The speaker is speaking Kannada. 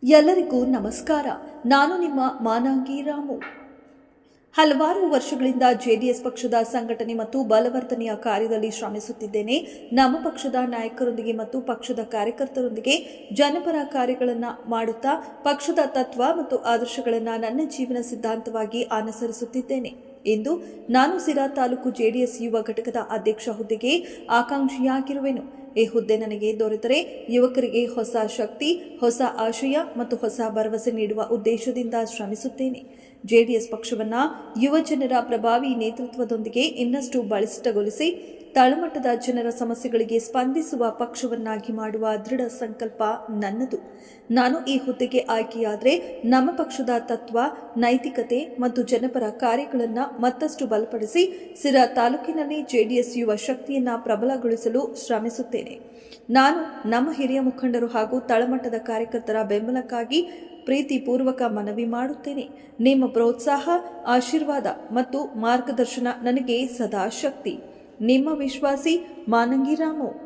ಎಲ್ಲರಿಗೂ ನಮಸ್ಕಾರ. ನಾನು ನಿಮ್ಮ ಮಾನಂಗಿ ರಾಮು. ಹಲವಾರು ವರ್ಷಗಳಿಂದ ಜೆಡಿಎಸ್ ಪಕ್ಷದ ಸಂಘಟನೆ ಮತ್ತು ಬಲವರ್ಧನೆಯ ಕಾರ್ಯದಲ್ಲಿ ಶ್ರಮಿಸುತ್ತಿದ್ದೇನೆ. ನಮ್ಮ ಪಕ್ಷದ ನಾಯಕರೊಂದಿಗೆ ಮತ್ತು ಪಕ್ಷದ ಕಾರ್ಯಕರ್ತರೊಂದಿಗೆ ಜನಪರ ಕಾರ್ಯಗಳನ್ನು ಮಾಡುತ್ತಾ ಪಕ್ಷದ ತತ್ವ ಮತ್ತು ಆದರ್ಶಗಳನ್ನು ನನ್ನ ಜೀವನ ಸಿದ್ಧಾಂತವಾಗಿ ಅನುಸರಿಸುತ್ತಿದ್ದೇನೆ. ಇಂದು ನಾನು ಸಿರಾ ತಾಲೂಕು ಜೆಡಿಎಸ್ ಯುವ ಘಟಕದ ಅಧ್ಯಕ್ಷ ಹುದ್ದೆಗೆ ಆಕಾಂಕ್ಷಿಯಾಗಿರುವೆನು. ಈ ಹುದ್ದೆ ನನಗೆ ದೊರೆತರೆ ಯುವಕರಿಗೆ ಹೊಸ ಶಕ್ತಿ, ಹೊಸ ಆಶಯ ಮತ್ತು ಹೊಸ ಭರವಸೆ ನೀಡುವ ಉದ್ದೇಶದಿಂದ ಶ್ರಮಿಸುತ್ತೇನೆ. ಜೆಡಿಎಸ್ ಪಕ್ಷವನ್ನು ಯುವ ಜನರ ಪ್ರಭಾವಿ ನೇತೃತ್ವದೊಂದಿಗೆ ಇನ್ನಷ್ಟು ಬಲಿಷ್ಠಗೊಳಿಸಿ ತಳಮಟ್ಟದ ಜನರ ಸಮಸ್ಯೆಗಳಿಗೆ ಸ್ಪಂದಿಸುವ ಪಕ್ಷವನ್ನಾಗಿ ಮಾಡುವ ದೃಢ ಸಂಕಲ್ಪ ನನ್ನದು. ನಾನು ಈ ಹುದ್ದೆಗೆ ಆಯ್ಕೆಯಾದರೆ ನಮ್ಮ ಪಕ್ಷದ ತತ್ವ, ನೈತಿಕತೆ ಮತ್ತು ಜನಪರ ಕಾರ್ಯಗಳನ್ನು ಮತ್ತಷ್ಟು ಬಲಪಡಿಸಿ ಸಿರಾ ತಾಲೂಕಿನಲ್ಲಿ ಜೆಡಿಎಸ್ ಯುವ ಶಕ್ತಿಯನ್ನು ಪ್ರಬಲಗೊಳಿಸಲು ಶ್ರಮಿಸುತ್ತೇನೆ. ನಾನು ನಮ್ಮ ಹಿರಿಯ ಮುಖಂಡರು ಹಾಗೂ ತಳಮಟ್ಟದ ಕಾರ್ಯಕರ್ತರ ಬೆಂಬಲಕ್ಕಾಗಿ ಪ್ರೀತಿಪೂರ್ವಕ ಮನವಿ ಮಾಡುತ್ತೇನೆ. ನಿಮ್ಮ ಪ್ರೋತ್ಸಾಹ, ಆಶೀರ್ವಾದ ಮತ್ತು ಮಾರ್ಗದರ್ಶನ ನನಗೆ ಸದಾ ಶಕ್ತಿ. ನಿಮ್ಮ ವಿಶ್ವಾಸಿ ಮಾನಂಗಿ ರಾಮು.